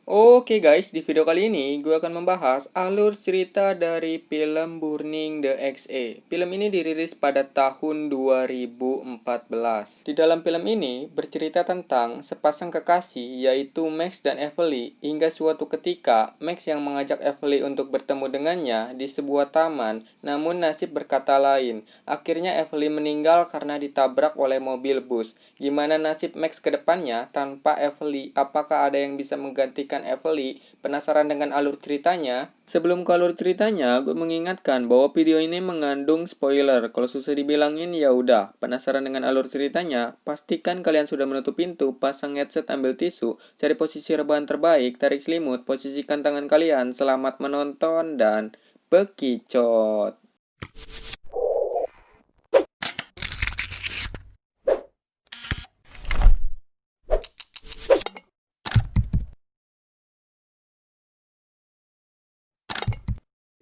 Oke guys, di video kali ini gue akan membahas alur cerita dari film Burning the XA. Film ini dirilis pada tahun 2014. Di dalam film ini bercerita tentang sepasang kekasih yaitu Max dan Emily. Hingga suatu ketika Max yang mengajak Emily untuk bertemu dengannya di sebuah taman, namun nasib berkata lain. Akhirnya Emily meninggal karena ditabrak oleh mobil bus. Gimana nasib Max ke depannya tanpa Emily? Apakah ada yang bisa menggantikan Emily? Penasaran dengan alur ceritanya? Sebelum ke alur ceritanya, gue mengingatkan bahwa video ini mengandung spoiler. Kalau susah dibilangin ya udah. Penasaran dengan alur ceritanya? Pastikan kalian sudah menutup pintu, pasang headset, ambil tisu, cari posisi rebahan terbaik, tarik selimut, posisikan tangan kalian. Selamat menonton dan bekicot.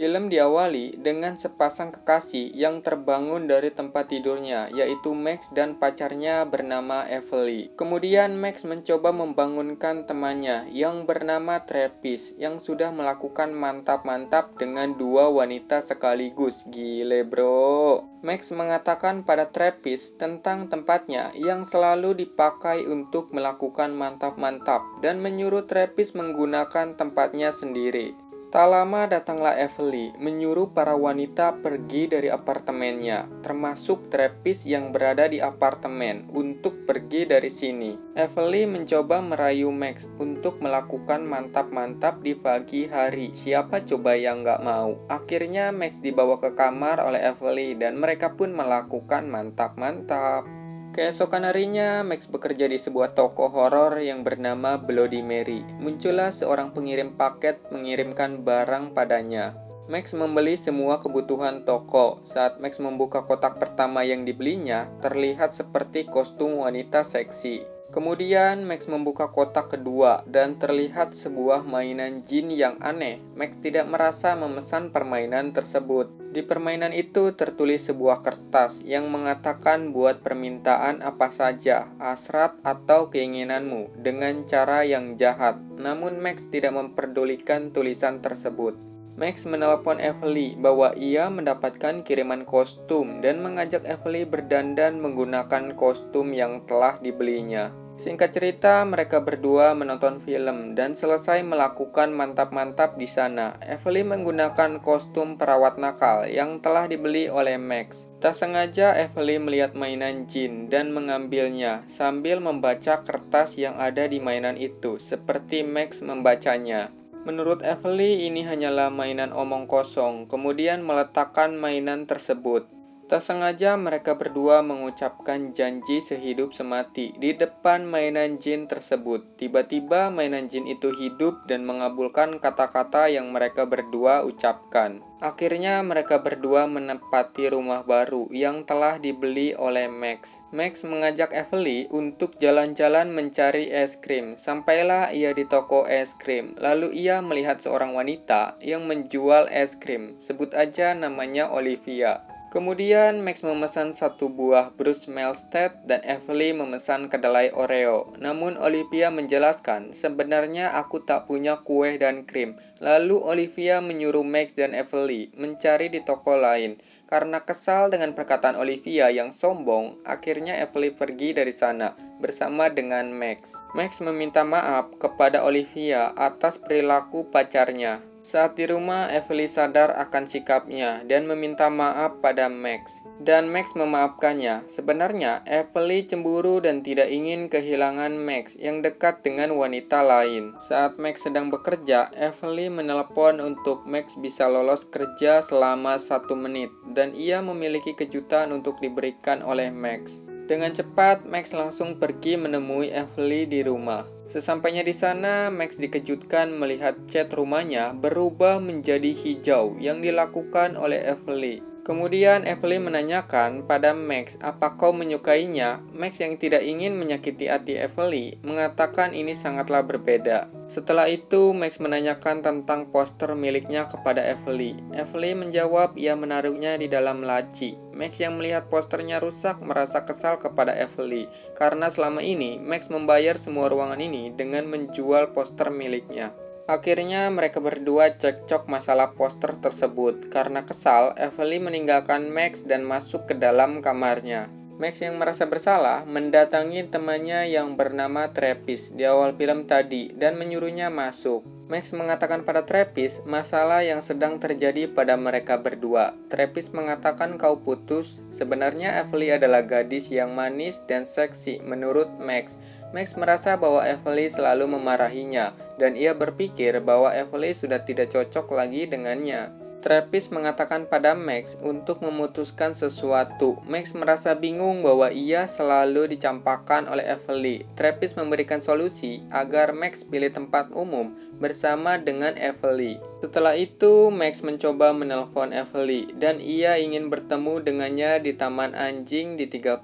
Film diawali dengan sepasang kekasih yang terbangun dari tempat tidurnya, yaitu Max dan pacarnya bernama Emily. Kemudian Max mencoba membangunkan temannya yang bernama Travis yang sudah melakukan mantap-mantap dengan dua wanita sekaligus. Gile bro. Max mengatakan pada Travis tentang tempatnya yang selalu dipakai untuk melakukan mantap-mantap dan menyuruh Travis menggunakan tempatnya sendiri. Tak lama datanglah Emily, menyuruh para wanita pergi dari apartemennya, termasuk Travis yang berada di apartemen, untuk pergi dari sini. Emily mencoba merayu Max untuk melakukan mantap-mantap di pagi hari. Siapa coba yang nggak mau? Akhirnya Max dibawa ke kamar oleh Emily dan mereka pun melakukan mantap-mantap. Keesokan harinya, Max bekerja di sebuah toko horor yang bernama Bloody Mary. Muncullah seorang pengirim paket mengirimkan barang padanya. Max membeli semua kebutuhan toko. Saat Max membuka kotak pertama yang dibelinya, terlihat seperti kostum wanita seksi. Kemudian Max membuka kotak kedua dan terlihat sebuah mainan jin yang aneh. Max tidak merasa memesan permainan tersebut. Di permainan itu tertulis sebuah kertas yang mengatakan buat permintaan apa saja, hasrat atau keinginanmu dengan cara yang jahat. Namun Max tidak memperdulikan tulisan tersebut. Max menelpon Emily bahwa ia mendapatkan kiriman kostum dan mengajak Emily berdandan menggunakan kostum yang telah dibelinya. Singkat cerita, mereka berdua menonton film dan selesai melakukan mantap-mantap di sana. Emily menggunakan kostum perawat nakal yang telah dibeli oleh Max. Tak sengaja Emily melihat mainan jin dan mengambilnya sambil membaca kertas yang ada di mainan itu, seperti Max membacanya. Menurut Emily, ini hanyalah mainan omong kosong, kemudian meletakkan mainan tersebut. Tak sengaja mereka berdua mengucapkan janji sehidup semati di depan mainan jin tersebut. Tiba-tiba mainan jin itu hidup dan mengabulkan kata-kata yang mereka berdua ucapkan. Akhirnya mereka berdua menempati rumah baru yang telah dibeli oleh Max. Max mengajak Emily untuk jalan-jalan mencari es krim. Sampailah ia di toko es krim. Lalu ia melihat seorang wanita yang menjual es krim. Sebut aja namanya Olivia. Kemudian Max memesan satu buah Bruce Melstead dan Emily memesan kedelai Oreo. Namun Olivia menjelaskan, sebenarnya aku tak punya kue dan krim. Lalu Olivia menyuruh Max dan Emily mencari di toko lain. Karena kesal dengan perkataan Olivia yang sombong, akhirnya Emily pergi dari sana bersama dengan Max. Max meminta maaf kepada Olivia atas perilaku pacarnya. Saat di rumah, Emily sadar akan sikapnya dan meminta maaf pada Max. Dan Max memaafkannya. Sebenarnya, Emily cemburu dan tidak ingin kehilangan Max yang dekat dengan wanita lain. Saat Max sedang bekerja, Emily menelpon untuk Max bisa lolos kerja selama 1 menit. Dan ia memiliki kejutan untuk diberikan oleh Max. Dengan cepat, Max langsung pergi menemui Emily di rumah. Sesampainya di sana, Max dikejutkan melihat cat rumahnya berubah menjadi hijau yang dilakukan oleh Emily. Kemudian Evelyn menanyakan pada Max, apa kau menyukainya? Max yang tidak ingin menyakiti hati Evelyn mengatakan ini sangatlah berbeda. Setelah itu Max menanyakan tentang poster miliknya kepada Evelyn. Evelyn menjawab ia menaruhnya di dalam laci. Max yang melihat posternya rusak merasa kesal kepada Evelyn karena selama ini Max membayar semua ruangan ini dengan menjual poster miliknya. Akhirnya mereka berdua cekcok masalah poster tersebut. Karena kesal, Evelyn meninggalkan Max dan masuk ke dalam kamarnya. Max yang merasa bersalah mendatangi temannya yang bernama Travis di awal film tadi dan menyuruhnya masuk. Max mengatakan pada Travis masalah yang sedang terjadi pada mereka berdua. Travis mengatakan kau putus. Sebenarnya Evelyn adalah gadis yang manis dan seksi menurut Max. Max merasa bahwa Evelyn selalu memarahinya dan ia berpikir bahwa Evelyn sudah tidak cocok lagi dengannya. Travis mengatakan pada Max untuk memutuskan sesuatu. Max merasa bingung bahwa ia selalu dicampakkan oleh Evelyn. Travis memberikan solusi agar Max pilih tempat umum bersama dengan Evelyn. Setelah itu, Max mencoba menelpon Evelyn dan ia ingin bertemu dengannya di Taman Anjing di 30.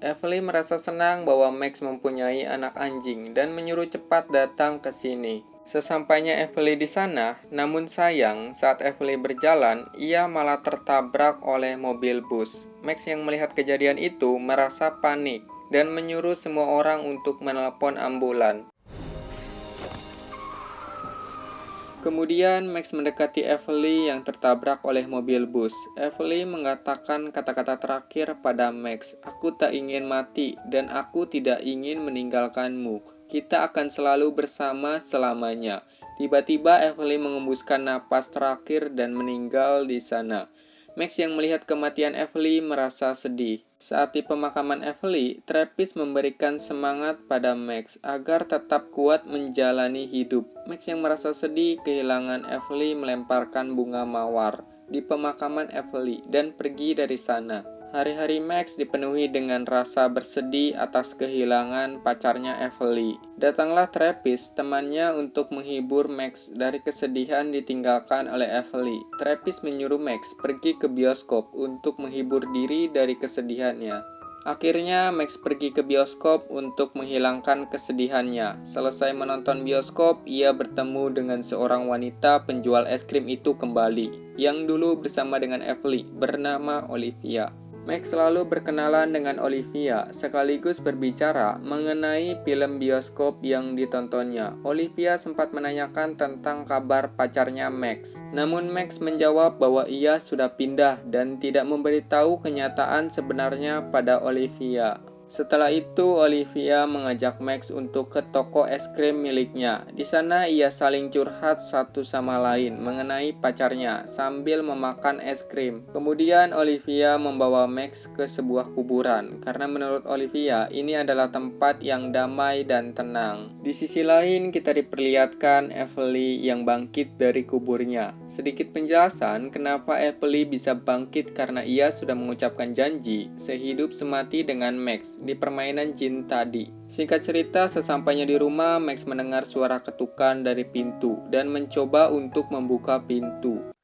Evelyn merasa senang bahwa Max mempunyai anak anjing dan menyuruh cepat datang ke sini. Sesampainya Evelyn di sana, namun sayang saat Evelyn berjalan, ia malah tertabrak oleh mobil bus. Max yang melihat kejadian itu merasa panik dan menyuruh semua orang untuk menelpon ambulan. Kemudian Max mendekati Evelyn yang tertabrak oleh mobil bus. Evelyn mengatakan kata-kata terakhir pada Max, "Aku tak ingin mati dan aku tidak ingin meninggalkanmu. Kita akan selalu bersama selamanya." Tiba-tiba Evelyn mengembuskan napas terakhir dan meninggal di sana. Max yang melihat kematian Evelyn merasa sedih. Saat di pemakaman Evelyn, Travis memberikan semangat pada Max agar tetap kuat menjalani hidup. Max yang merasa sedih kehilangan Evelyn melemparkan bunga mawar di pemakaman Evelyn dan pergi dari sana. Hari-hari Max dipenuhi dengan rasa bersedih atas kehilangan pacarnya Evelyn. Datanglah Travis, temannya, untuk menghibur Max dari kesedihan ditinggalkan oleh Evelyn. Travis menyuruh Max pergi ke bioskop untuk menghibur diri dari kesedihannya. Akhirnya Max pergi ke bioskop untuk menghilangkan kesedihannya. Selesai menonton bioskop, ia bertemu dengan seorang wanita penjual es krim itu kembali, yang dulu bersama dengan Evelyn, bernama Olivia. Max selalu berkenalan dengan Olivia, sekaligus berbicara mengenai film bioskop yang ditontonnya. Olivia sempat menanyakan tentang kabar pacarnya Max. Namun Max menjawab bahwa ia sudah pindah dan tidak memberitahu kenyataan sebenarnya pada Olivia. Setelah itu, Olivia mengajak Max untuk ke toko es krim miliknya. Di sana ia saling curhat satu sama lain mengenai pacarnya sambil memakan es krim. Kemudian Olivia membawa Max ke sebuah kuburan karena menurut Olivia ini adalah tempat yang damai dan tenang. Di sisi lain, kita diperlihatkan Evelyn yang bangkit dari kuburnya. Sedikit penjelasan kenapa Evelyn bisa bangkit karena ia sudah mengucapkan janji sehidup semati dengan Max di permainan jin tadi. Singkat cerita, sesampainya di rumah, Max mendengar suara ketukan dari pintu dan mencoba untuk membuka pintu.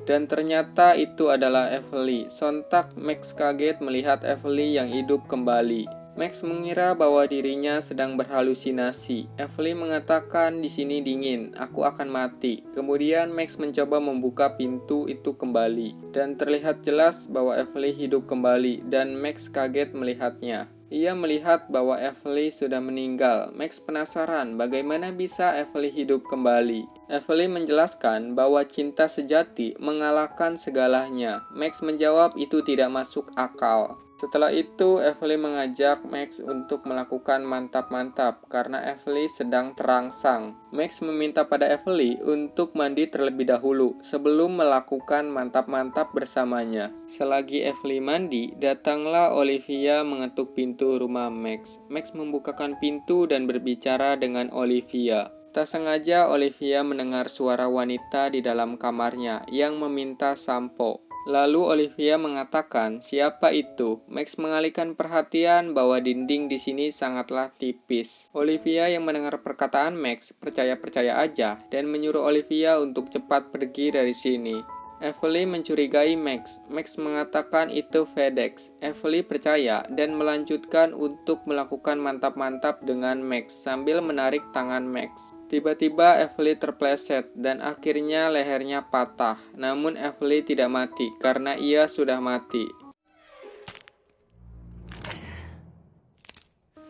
Dan ternyata itu adalah Evelyn. Sontak Max kaget melihat Evelyn yang hidup kembali. Max mengira bahwa dirinya sedang berhalusinasi. Evelyn mengatakan, "Di sini dingin, aku akan mati." Kemudian Max mencoba membuka pintu itu kembali dan terlihat jelas bahwa Evelyn hidup kembali dan Max kaget melihatnya. Ia melihat bahwa Evelyn sudah meninggal. Max penasaran bagaimana bisa Evelyn hidup kembali. Evelyn menjelaskan bahwa cinta sejati mengalahkan segalanya. Max menjawab itu tidak masuk akal. Setelah itu, Evelyn mengajak Max untuk melakukan mantap-mantap karena Evelyn sedang terangsang. Max meminta pada Evelyn untuk mandi terlebih dahulu sebelum melakukan mantap-mantap bersamanya. Selagi Evelyn mandi, datanglah Olivia mengetuk pintu rumah Max. Max membukakan pintu dan berbicara dengan Olivia. Tak sengaja Olivia mendengar suara wanita di dalam kamarnya yang meminta sampo. Lalu Olivia mengatakan, "Siapa itu?" Max mengalihkan perhatian bahwa dinding di sini sangatlah tipis. Olivia yang mendengar perkataan Max percaya-percaya aja dan menyuruh Olivia untuk cepat pergi dari sini. Evely mencurigai Max. Max mengatakan itu FedEx. Evely percaya dan melanjutkan untuk melakukan mantap-mantap dengan Max sambil menarik tangan Max. Tiba-tiba Evely terpleset dan akhirnya lehernya patah. Namun Evely tidak mati karena ia sudah mati.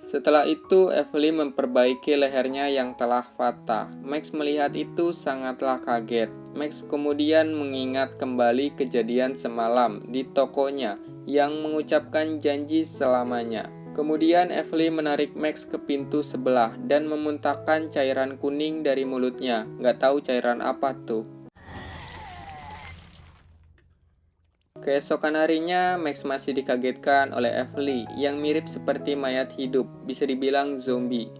Setelah itu, Evely memperbaiki lehernya yang telah patah. Max melihat itu sangatlah kaget. Max kemudian mengingat kembali kejadian semalam di tokonya yang mengucapkan janji selamanya. Kemudian Evely menarik Max ke pintu sebelah dan memuntahkan cairan kuning dari mulutnya. Nggak tahu cairan apa tuh. Keesokan harinya, Max masih dikagetkan oleh Evely yang mirip seperti mayat hidup, bisa dibilang zombie.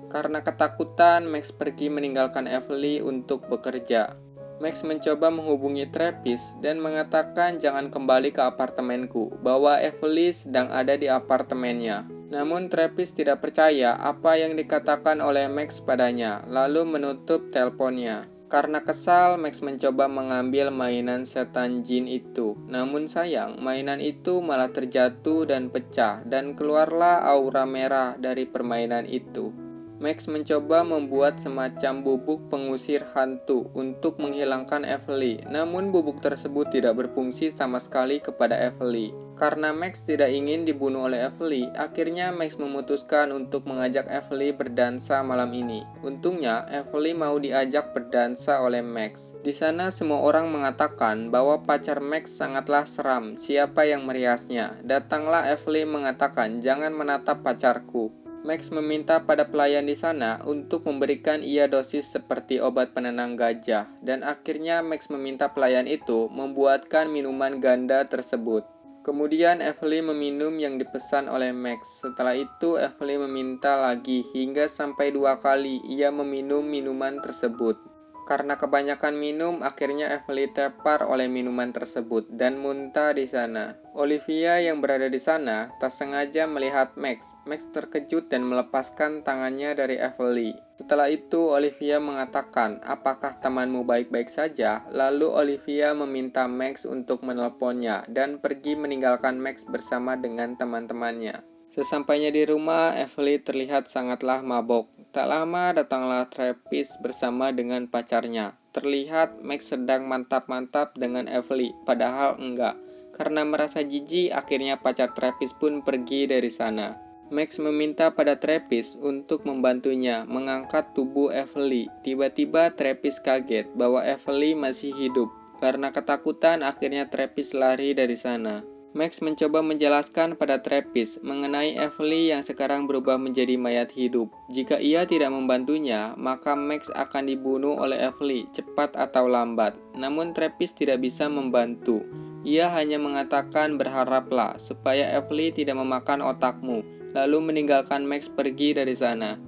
Karena ketakutan, Max pergi meninggalkan Evely untuk bekerja. Max mencoba menghubungi Travis dan mengatakan jangan kembali ke apartemenku, bahwa Evely sedang ada di apartemennya. Namun Travis tidak percaya apa yang dikatakan oleh Max padanya, lalu menutup teleponnya. Karena kesal, Max mencoba mengambil mainan setan jin itu. Namun sayang, mainan itu malah terjatuh dan pecah, dan keluarlah aura merah dari permainan itu. Max mencoba membuat semacam bubuk pengusir hantu untuk menghilangkan Evely, namun bubuk tersebut tidak berfungsi sama sekali kepada Evely. Karena Max tidak ingin dibunuh oleh Evely, akhirnya Max memutuskan untuk mengajak Evely berdansa malam ini. Untungnya, Evely mau diajak berdansa oleh Max. Di sana semua orang mengatakan bahwa pacar Max sangatlah seram, siapa yang meriasnya. Datanglah Evely mengatakan, "Jangan menatap pacarku." Max meminta pada pelayan di sana untuk memberikan ia dosis seperti obat penenang gajah, dan akhirnya Max meminta pelayan itu membuatkan minuman ganda tersebut. Kemudian Evely meminum yang dipesan oleh Max. Setelah itu Evely meminta lagi hingga sampai 2 kali ia meminum minuman tersebut. Karena kebanyakan minum, akhirnya Evely tepar oleh minuman tersebut dan muntah di sana. Olivia yang berada di sana tak sengaja melihat Max. Max terkejut dan melepaskan tangannya dari Evely. Setelah itu Olivia mengatakan, "Apakah temanmu baik-baik saja?" Lalu Olivia meminta Max untuk menelponnya dan pergi meninggalkan Max bersama dengan teman-temannya. Sesampainya di rumah, Evely terlihat sangatlah mabok. Tak lama datanglah Travis bersama dengan pacarnya. Terlihat Max sedang mantap-mantap dengan Evely, padahal enggak. Karena merasa jijik, akhirnya pacar Travis pun pergi dari sana. Max meminta pada Travis untuk membantunya mengangkat tubuh Evely. Tiba-tiba Travis kaget bahwa Evely masih hidup. Karena ketakutan, akhirnya Travis lari dari sana. Max mencoba menjelaskan pada Travis mengenai Evely yang sekarang berubah menjadi mayat hidup. Jika ia tidak membantunya, maka Max akan dibunuh oleh Evely, cepat atau lambat. Namun Travis tidak bisa membantu. Ia hanya mengatakan berharaplah supaya Evely tidak memakan otakmu, lalu meninggalkan Max pergi dari sana.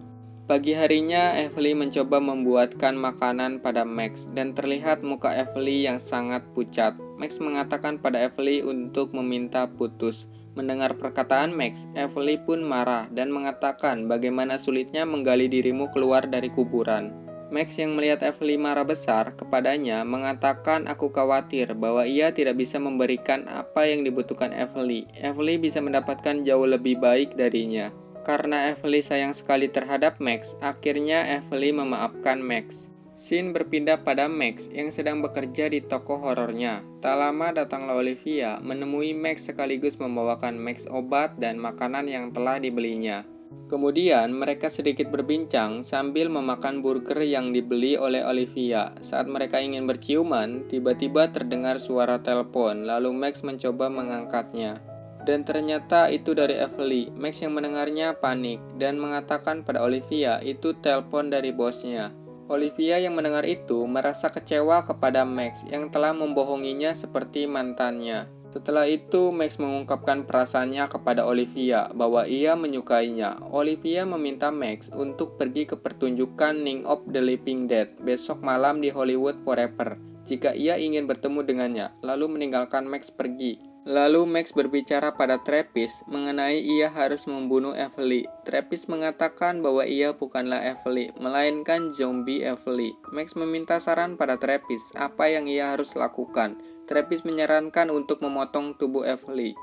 Pagi harinya, Evely mencoba membuatkan makanan pada Max, dan terlihat muka Evely yang sangat pucat. Max mengatakan pada Evely untuk meminta putus. Mendengar perkataan Max, Evely pun marah dan mengatakan bagaimana sulitnya menggali dirimu keluar dari kuburan. Max yang melihat Evely marah besar kepadanya mengatakan, "Aku khawatir bahwa ia tidak bisa memberikan apa yang dibutuhkan Evely. Evely bisa mendapatkan jauh lebih baik darinya." Karena Evely sayang sekali terhadap Max, akhirnya Evely memaafkan Max. Scene berpindah pada Max yang sedang bekerja di toko horornya. Tak lama datanglah Olivia menemui Max sekaligus membawakan Max obat dan makanan yang telah dibelinya. Kemudian mereka sedikit berbincang sambil memakan burger yang dibeli oleh Olivia. Saat mereka ingin berciuman, tiba-tiba terdengar suara telepon, lalu Max mencoba mengangkatnya. Dan ternyata itu dari Evely. Max yang mendengarnya panik dan mengatakan pada Olivia itu telepon dari bosnya. Olivia yang mendengar itu merasa kecewa kepada Max yang telah membohonginya seperti mantannya. Setelah itu, Max mengungkapkan perasaannya kepada Olivia bahwa ia menyukainya. Olivia meminta Max untuk pergi ke pertunjukan Night of the Living Dead besok malam di Hollywood Forever. jika ia ingin bertemu dengannya, lalu meninggalkan Max pergi. Lalu Max berbicara pada Travis mengenai ia harus membunuh Evely. Travis mengatakan bahwa ia bukanlah Evely, melainkan zombie Evely. Max meminta saran pada Travis apa yang ia harus lakukan. Travis menyarankan untuk memotong tubuh Evely.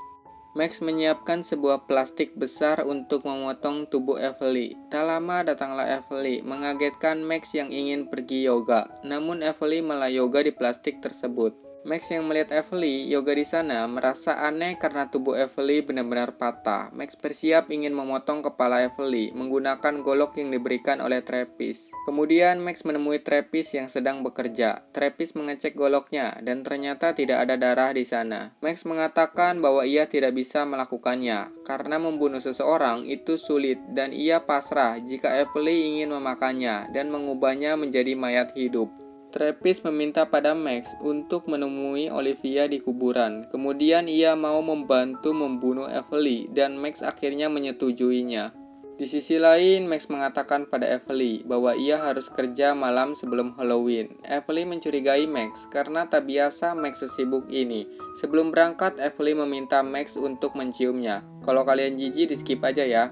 Max menyiapkan sebuah plastik besar untuk memotong tubuh Evely. Tak lama datanglah Evely, mengagetkan Max yang ingin pergi yoga. Namun Evely malah yoga di plastik tersebut. Max yang melihat Evely yoga di sana merasa aneh karena tubuh Evely benar-benar patah. Max bersiap ingin memotong kepala Evely menggunakan golok yang diberikan oleh Travis. Kemudian Max menemui Travis yang sedang bekerja. Travis mengecek goloknya dan ternyata tidak ada darah di sana. Max mengatakan bahwa ia tidak bisa melakukannya karena membunuh seseorang itu sulit dan ia pasrah jika Evely ingin memakannya dan mengubahnya menjadi mayat hidup. Travis meminta pada Max untuk menemui Olivia di kuburan. Kemudian ia mau membantu membunuh Evely dan Max akhirnya menyetujuinya. Di sisi lain, Max mengatakan pada Evely bahwa ia harus kerja malam sebelum Halloween. Evely mencurigai Max karena tak biasa Max sesibuk ini. Sebelum berangkat, Evely meminta Max untuk menciumnya. Kalau kalian jijik, di skip aja ya.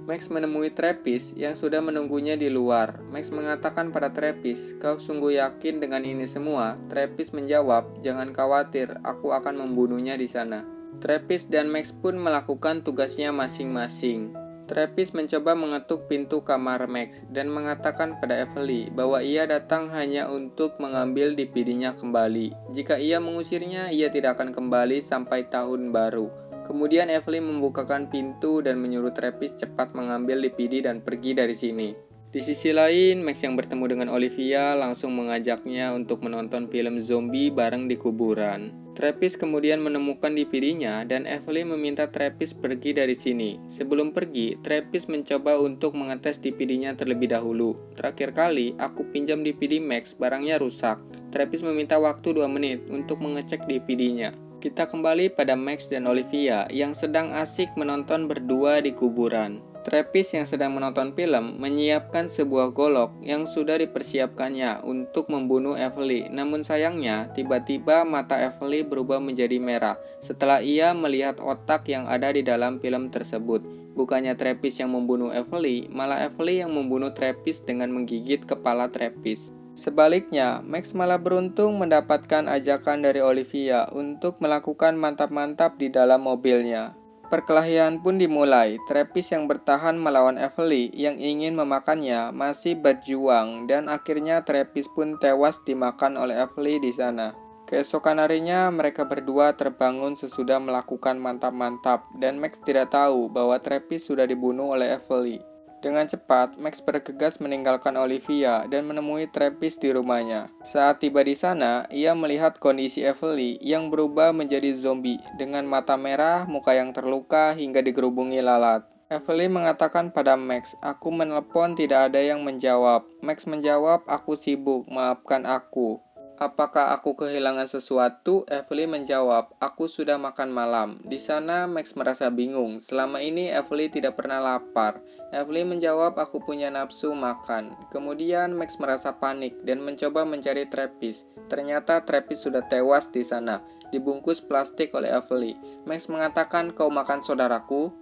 Max menemui Travis yang sudah menunggunya di luar. Max mengatakan pada Travis, "Kau sungguh yakin dengan ini semua?" Travis menjawab, "Jangan khawatir, aku akan membunuhnya di sana." Travis dan Max pun melakukan tugasnya masing-masing. Travis mencoba mengetuk pintu kamar Max dan mengatakan pada Evely bahwa ia datang hanya untuk mengambil DVD-nya kembali. Jika ia mengusirnya, ia tidak akan kembali sampai tahun baru. Kemudian Evely membukakan pintu dan menyuruh Travis cepat mengambil DVD dan pergi dari sini. Di sisi lain, Max yang bertemu dengan Olivia langsung mengajaknya untuk menonton film zombie bareng di kuburan. Travis kemudian menemukan DVD-nya dan Evely meminta Travis pergi dari sini. Sebelum pergi, Travis mencoba untuk mengetes DVD-nya terlebih dahulu. "Terakhir kali, aku pinjam DVD Max, barangnya rusak." Travis meminta waktu 2 menit untuk mengecek DVD-nya. Kita kembali pada Max dan Olivia yang sedang asik menonton berdua di kuburan. Travis yang sedang menonton film menyiapkan sebuah golok yang sudah dipersiapkannya untuk membunuh Evely. Namun sayangnya, tiba-tiba mata Evely berubah menjadi merah setelah ia melihat otak yang ada di dalam film tersebut. Bukannya Travis yang membunuh Evely, malah Evely yang membunuh Travis dengan menggigit kepala Travis. Sebaliknya, Max malah beruntung mendapatkan ajakan dari Olivia untuk melakukan mantap-mantap di dalam mobilnya. Perkelahian pun dimulai. Travis yang bertahan melawan Evely yang ingin memakannya masih berjuang dan akhirnya Travis pun tewas dimakan oleh Evely di sana. Keesokan harinya mereka berdua terbangun sesudah melakukan mantap-mantap dan Max tidak tahu bahwa Travis sudah dibunuh oleh Evely. Dengan cepat, Max bergegas meninggalkan Olivia dan menemui Travis di rumahnya. Saat tiba di sana, ia melihat kondisi Evely yang berubah menjadi zombie dengan mata merah, muka yang terluka hingga digerubungi lalat. Evely mengatakan pada Max, "Aku menelepon tidak ada yang menjawab." Max menjawab, "Aku sibuk, maafkan aku." "Apakah aku kehilangan sesuatu?" Evely menjawab, "Aku sudah makan malam." Di sana Max merasa bingung. Selama ini Evely tidak pernah lapar. Evely menjawab, "Aku punya nafsu makan." Kemudian Max merasa panik dan mencoba mencari Travis. Ternyata Travis sudah tewas di sana, dibungkus plastik oleh Evely. Max mengatakan, "Kau makan saudaraku?"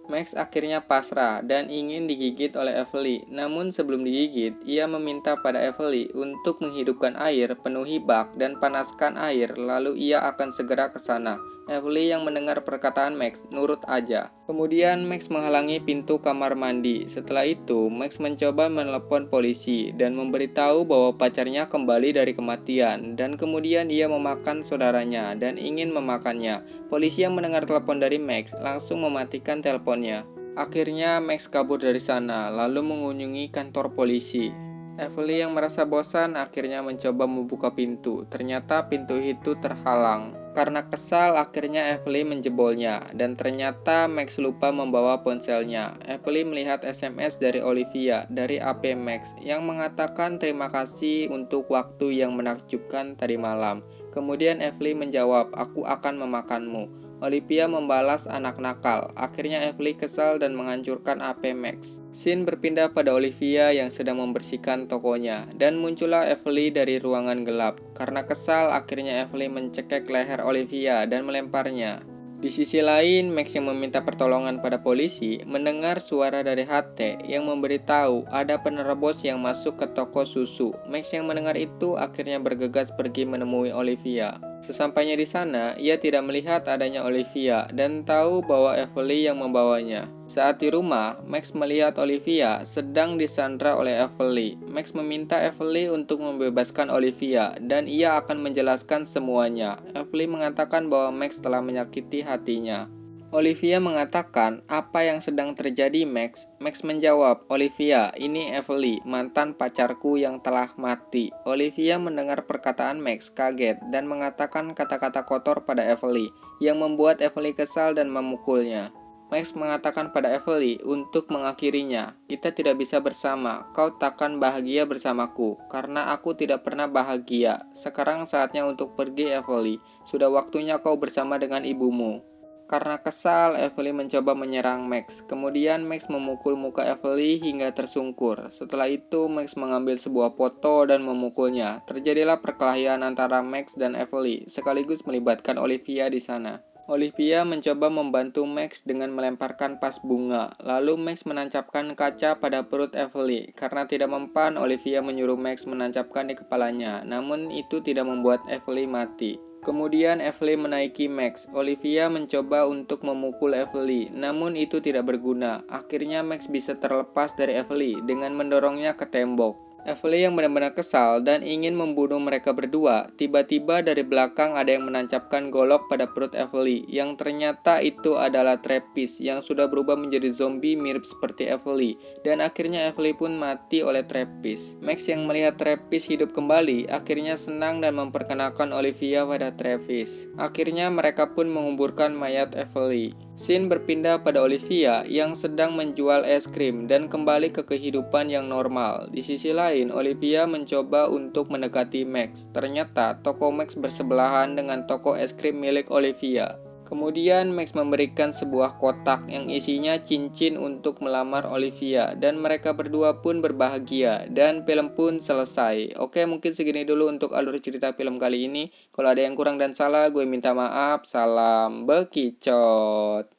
Max akhirnya pasrah dan ingin digigit oleh Evely. Namun sebelum digigit, ia meminta pada Evely untuk menghidupkan air, penuhi bak, dan panaskan air, lalu ia akan segera ke sana. Evely yang mendengar perkataan Max, nurut aja. Kemudian Max menghalangi pintu kamar mandi. Setelah itu, Max mencoba menelepon polisi dan memberitahu bahwa pacarnya kembali dari kematian. Dan kemudian ia memakan saudaranya dan ingin memakannya. Polisi yang mendengar telepon dari Max langsung mematikan teleponnya. Akhirnya Max kabur dari sana, lalu mengunjungi kantor polisi. Evely yang merasa bosan akhirnya mencoba membuka pintu. Ternyata pintu itu terhalang. Karena kesal, akhirnya Evely menjebolnya. Dan ternyata Max lupa membawa ponselnya. Evely melihat SMS dari Olivia dari HP Max yang mengatakan terima kasih untuk waktu yang menakjubkan tadi malam. Kemudian Evely menjawab, "Aku akan memakanmu." Olivia membalas anak nakal. Akhirnya Emily kesal dan menghancurkan HP Max. Scene berpindah pada Olivia yang sedang membersihkan tokonya, dan muncullah Emily dari ruangan gelap. Karena kesal, akhirnya Emily mencekik leher Olivia dan melemparnya. Di sisi lain, Max yang meminta pertolongan pada polisi mendengar suara dari HT yang memberitahu ada penerobos yang masuk ke toko susu. Max yang mendengar itu akhirnya bergegas pergi menemui Olivia. Sesampainya di sana, ia tidak melihat adanya Olivia dan tahu bahwa Emily yang membawanya. Saat di rumah, Max melihat Olivia sedang disandra oleh Emily. Max meminta Emily untuk membebaskan Olivia dan ia akan menjelaskan semuanya. Emily mengatakan bahwa Max telah menyakiti hatinya. Olivia mengatakan, apa yang sedang terjadi Max? Max menjawab, Olivia, ini Emily, mantan pacarku yang telah mati. Olivia mendengar perkataan Max kaget dan mengatakan kata-kata kotor pada Emily, yang membuat Emily kesal dan memukulnya. Max mengatakan pada Emily untuk mengakhirinya, kita tidak bisa bersama, kau takkan bahagia bersamaku, karena aku tidak pernah bahagia. Sekarang saatnya untuk pergi Emily, sudah waktunya kau bersama dengan ibumu. Karena kesal, Emily mencoba menyerang Max. Kemudian Max memukul muka Emily hingga tersungkur. Setelah itu, Max mengambil sebuah foto dan memukulnya. Terjadilah perkelahian antara Max dan Emily, sekaligus melibatkan Olivia di sana. Olivia mencoba membantu Max dengan melemparkan vas bunga. Lalu Max menancapkan kaca pada perut Emily. Karena tidak mempan, Olivia menyuruh Max menancapkan di kepalanya. Namun itu tidak membuat Emily mati. Kemudian Emily menaiki Max. Olivia mencoba untuk memukul Emily, namun itu tidak berguna. Akhirnya Max bisa terlepas dari Emily dengan mendorongnya ke tembok. Emily yang benar-benar kesal dan ingin membunuh mereka berdua, tiba-tiba dari belakang ada yang menancapkan golok pada perut Emily, yang ternyata itu adalah Travis yang sudah berubah menjadi zombie mirip seperti Emily, dan akhirnya Emily pun mati oleh Travis. Max yang melihat Travis hidup kembali, akhirnya senang dan memperkenalkan Olivia pada Travis. Akhirnya mereka pun menguburkan mayat Emily. Scene berpindah pada Olivia yang sedang menjual es krim dan kembali ke kehidupan yang normal. Di sisi lain, Olivia mencoba untuk mendekati Max. Ternyata, toko Max bersebelahan dengan toko es krim milik Olivia. Kemudian Max memberikan sebuah kotak yang isinya cincin untuk melamar Olivia dan mereka berdua pun berbahagia dan film pun selesai. Oke, mungkin segini dulu untuk alur cerita film kali ini. Kalau ada yang kurang dan salah, gue minta maaf. Salam bekicot.